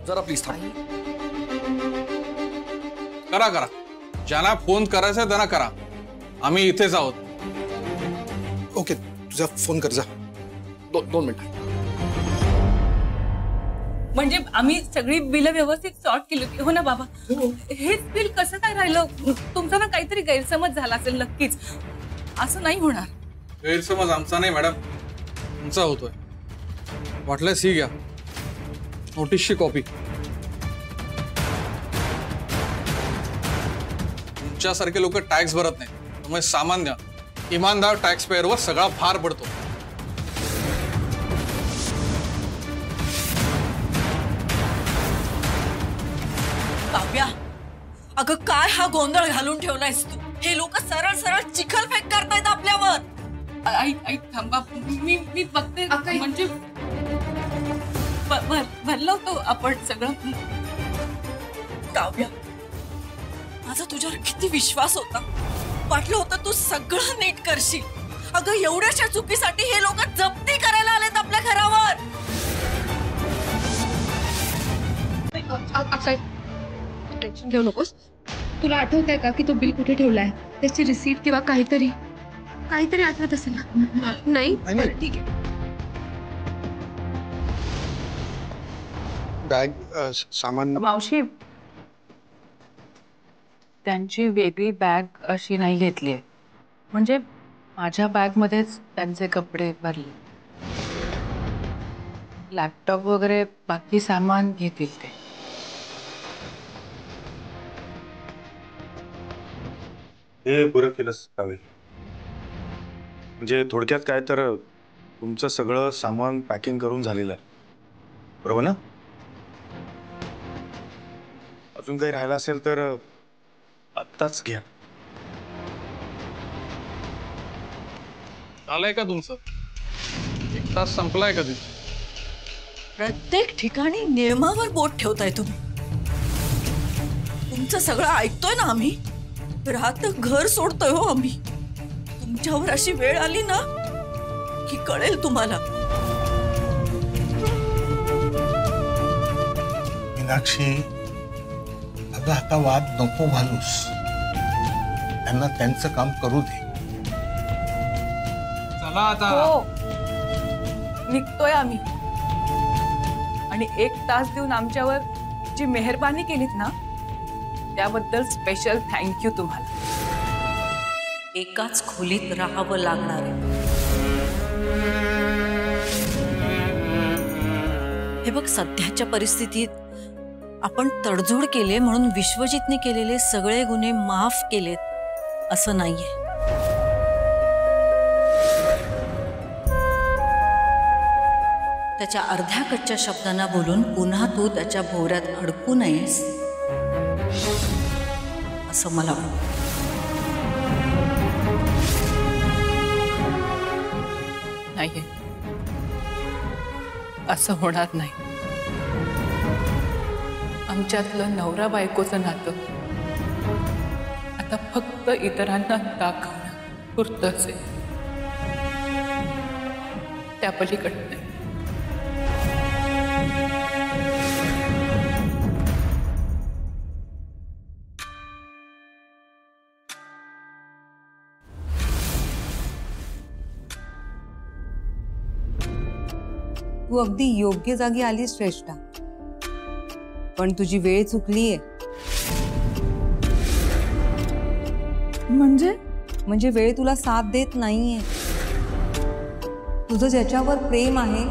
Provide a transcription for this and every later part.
जरा प्लीज थांब. करा करा, ज्यांना फोन करायचा त्यांना करा, आम्ही इथेच आहोत. ओके, तुझा फोन कर जा. 2 मिनिट. म्हणजे आम्ही सगळी बिल व्यवस्थित सॉर्ट केली होती हो ना बाबा? हेच बिल कसं काय राहिलं? तुमचा ना काहीतरी गैरसमज झाला असेल नक्कीच. असं नाही होणार. गैरसमज आमचा नाही मॅडम, तुमचा होतोय. वाटल्यास ही घ्या नोटीसची कॉपी. तुमच्यासारखे लोक टॅक्स भरत नाही, त्यामुळे सामान्य इमानदार टॅक्स पेअरवर सगळा भार पडतो. काव्या, अगं काय हा गोंधळ घालून ठेवलायस तू? हे लोक सरळ सरळ चिखलफेक करतायत आपल्यावर. ऐक थांबा, मी बघते. म्हणजे भरलं होतं आपण सगळं. काव्या, माझा तुझ्यावर किती विश्वास होता. वाटलं होतं तू सगळं नीट करशील. अगं एवढ्याशा चुकीसाठी हे लोक जप्ती करायला आलेत आपल्या घरावर. टेन्शन घेऊ नकोस. तुला आठवतंय का की तो बिल कुठे ठेवलाय? त्याची रिसीट किंवा काहीतरी आठवत असेल ना? नाही, ठीक आहे. बॅग, सामान. मावशी, त्यांची वेगळी बॅग अशी नाही घेतली आहे. म्हणजे माझ्या बॅगमध्येच त्यांचे कपडे भरले. लॅपटॉप वगैरे बाकी सामान घेतील ते. हे बरं केलंस कावेरी. म्हणजे थोडक्यात काय तर तुमचं सगळं सामान पॅकिंग करून झालेलं आहे, बरोबर ना? अजून काही राहिलं असेल तर आत्ताच घ्या. आलंय का तुमचं? 1 तास संपलाय कधी? प्रत्येक ठिकाणी नियमावर बोट ठेवताय तुम्ही. तुमचं सगळं ऐकतोय ना आम्ही. राहतं घर सोडतोय हो आम्ही. तुमच्यावर अशी वेळ आली ना की कळेल तुम्हाला. मीनाक्षी, अगं आता वाद नको घालूस. त्यांना त्यांचं काम करू दे. चला आता. हो, निघतोय आम्ही. आणि 1 तास देऊन आमच्यावर जी मेहरबानी केलीत ना, त्याबद्दल स्पेशल थँक्यू तुम्हाला. एकाच खोलीत राहावं लागणार आहे. हे बघ, सध्याच्या परिस्थितीत आपण तडजोड केले म्हणून विश्वजितने केलेले सगळे गुन्हे माफ केलेत असं नाहीये. त्याच्या अर्ध्या कच्च्या शब्दांना बोलून पुन्हा तू त्याच्या भोवऱ्यात अडकू नयेस असं मला वाटतं. नाहीये, असं होणार नाही. आमच्यातलं नवरा बायकोचं नातं आता फक्त इतरांना दाखवणं पुरतंच आहे, त्या पलीकडे नाही. तू अगदी योग्य जागी आलीस श्रेष्ठा, पण तुझी वेळ चुकलीये. म्हणजे वेळ तुला साथ देत नाहीये. तुझं ज्याच्यावर प्रेम आहे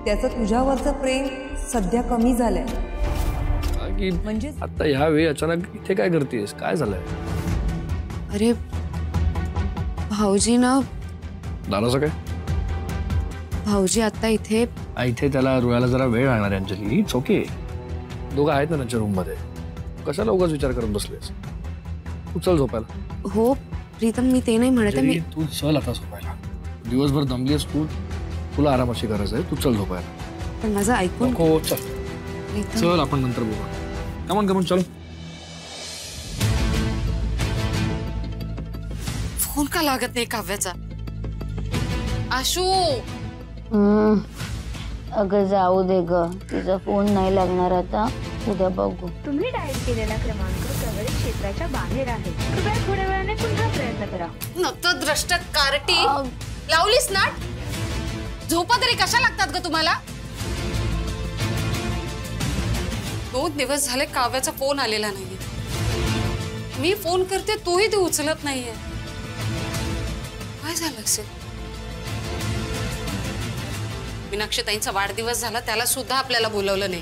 त्याचं तुझ्यावरचं प्रेम सध्या कमी झालंय. म्हणजे आता ह्या वेळी अचानक इथे काय करतेस? काय झालंय? अरे भाऊजी ना. दादाचं काय? भाऊजी आता इथे त्याला रुळायला जरा वेळ लागणार आहे अंजली. It's okay. दोघं आहेत ना त्यांच्या रूम मध्ये. कशाला उगाच विचार करत बसलेस? तू चल झोपायला. हो प्रीतम, मी ते नाही म्हणत. मी तू चल आता झोपायला. दिवसभर दमलीस तू, तुला आरामाची गरज आहे. तू चल झोपायला. पण माझं ऐकून. हो चल चल, आपण नंतर बोलू. कमॉन चल. फोन का लागत नाही काव्याचा? आशू अगं जाऊ दे ग, तिचा फोन नाही लागणार आता, उद्या बघू. तुम्ही डायल केलेला क्रमांक कव्हरेज क्षेत्राच्या बाहेर आहे. कृपया थोड्या वेळाने पुन्हा प्रयत्न करा. नतद्रष्ट कार्टी लावलीस ना, झोपा तरी कशा लागतात ग तुम्हाला? 2 दिवस झाले काव्याचा फोन आलेला नाहीये. मी फोन करते तोही ते उचलत नाहीये. काय झालं असेल? मीनाक्षीताईंचा वाढदिवस झाला, त्याला सुद्धा आपल्याला बोलवलं नाही.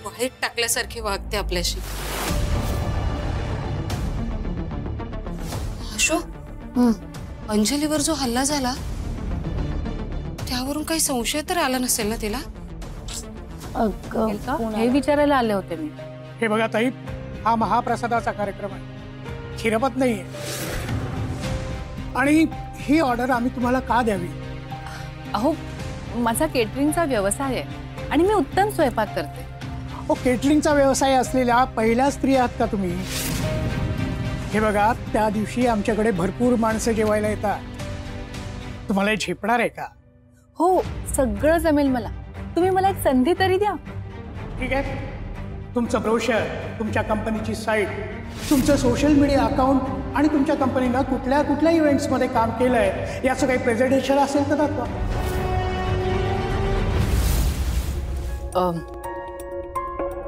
वाईट टाकल्यासारखी वागते आपल्याशी. अशोक, अंजलीवर जो हल्ला झाला त्यावरून काही संशय तर आला नसेल ना तिला? हे विचारायला आले होते मी. हे बघा ताई, हा महाप्रसादाचा कार्यक्रम आहे, खिरपत नाहीये. आणि ही ऑर्डर आम्ही तुम्हाला का द्यावी? अहो, माझा केटरिंगचा व्यवसाय आहे आणि मी उत्तम स्वयंपाक करते. केटरिंगचा व्यवसाय असलेल्या पहिल्या स्त्री आहात का तुम्ही? हे बघा, त्या दिवशी आमच्याकडे भरपूर माणसं जेवायला येतात. तुम्हाला झेपणार आहे का? हो, सगळं जमेल मला. तुम्ही मला एक संधी तरी द्या. ठीक आहे, तुमचं ब्रोशर, तुमच्या कंपनीची साईट, तुमचं सोशल मीडिया अकाउंट आणि तुमच्या कंपनीनं कुठल्या कुठल्या इव्हेंट्समध्ये काम केलंय याचं काही प्रेझेंटेशन असेल तर दाखवा.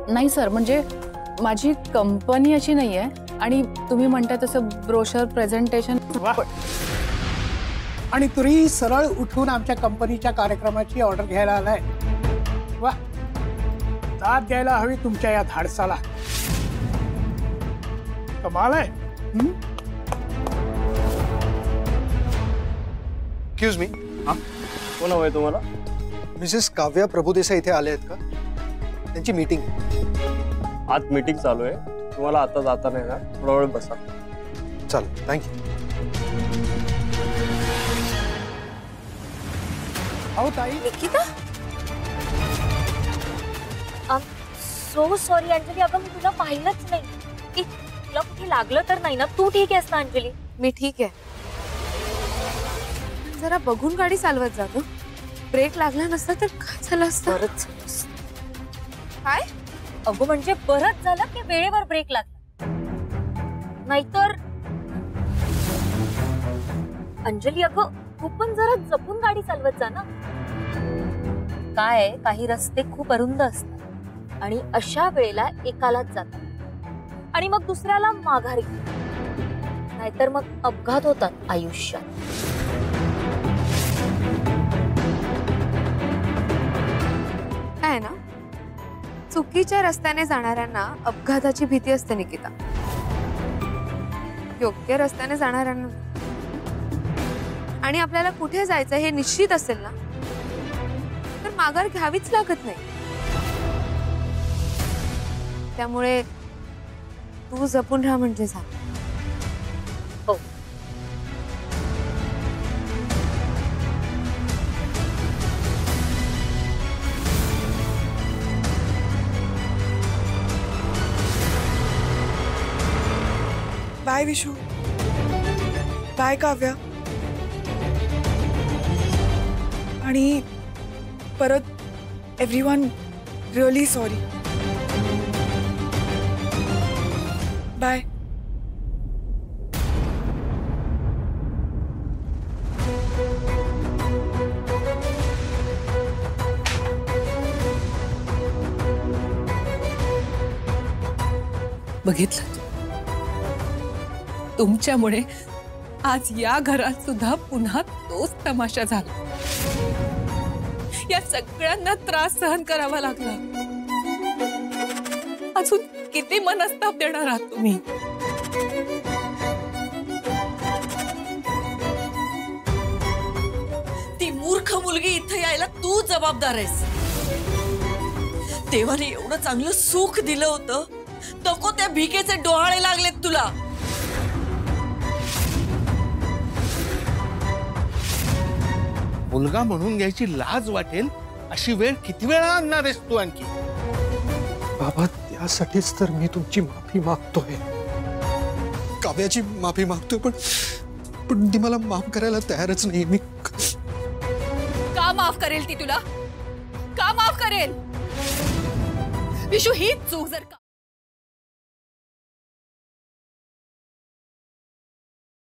नाही सर, म्हणजे माझी कंपनी अशी नाही आहे आणि तुम्ही म्हणता तसं ब्रोशर प्रेझेंटेशन. आणि तुम्ही सरळ उठून आमच्या कंपनीच्या कार्यक्रमाची ऑर्डर घ्यायला आलाय. वा, दाद द्यायला हवी तुमच्या या धाडसाला. कमाल आहे. एक्सक्यूज मी, कोण हवंय तुम्हाला? मिसेस काव्या प्रभुदेसाई इथे आले आहेत का? त्यांची मीटिंग. आत मीटिंग चालू आहे, तुम्हाला आता जाता नाही ना, थोडा वेळ बसा. चालेल, थँक्यू. अहो ताई. निकिता, सो सॉरी अंजली, अगं मी तुला पाहिलंच नाही. की तुला कुठे लागलं तर नाही ना? तू ठीक आहेस ना अंजली? मी ठीक आहे. जरा बघून गाडी चालवत जा गं. ब्रेक लागला नसता तर काय झालं असतं? बरंच झालं असतं. काय? अगं म्हणजे बरंच झालं की वेळेवर ब्रेक लागला, नाहीतर. अंजली अगं, तू पण जरा जपून गाडी चालवत जा ना. काय, काही रस्ते खूप अरुंद असतात आणि अशा वेळेला एकालाच जातात आणि मग दुसऱ्याला माघारी, नाहीतर मग अपघात होतात आयुष्यात. आहे ना, चुकीच्या रस्त्याने जाणाऱ्यांना अपघाताची भीती असते निकिता, योग्य रस्त्याने जाणाऱ्यांना. आणि आपल्याला कुठे जायचं हे निश्चित असेल ना, तर माघार घ्यावीच लागत नाही. त्यामुळे तू जपून राहा म्हणजे झालं. हो. Bye Vishu, bye Kavya. आणि परत एव्हरीवन रिअली सॉरी. बाय. बघितलं, तुमच्यामुळे आज या घरात सुद्धा पुन्हा तोच तमाशा झाला. या सगळ्यांना त्रास सहन करावा लागला. अजून किती मनस्ताप देणार आहात तुम्ही? ती मूर्ख मुलगी इथे यायला तू जबाबदार आहेस. देवाने एवढं चांगलं सुख दिलं होतं, नको त्या भिकेचे डोहाळे लागलेत तुला. मुलगा म्हणून घ्यायची लाज वाटेल अशी वेळ किती वेळा आणणार आहेस तू आणखी? बाबा, त्यासाठीच तर मी तुमची माफी मागतोय, काव्याची माफी मागतोय. पण ती मला माफ करायला तयारच नाही. मी का माफ करेल ती तुला? का माफ करेल? विशू, ही चूक जर का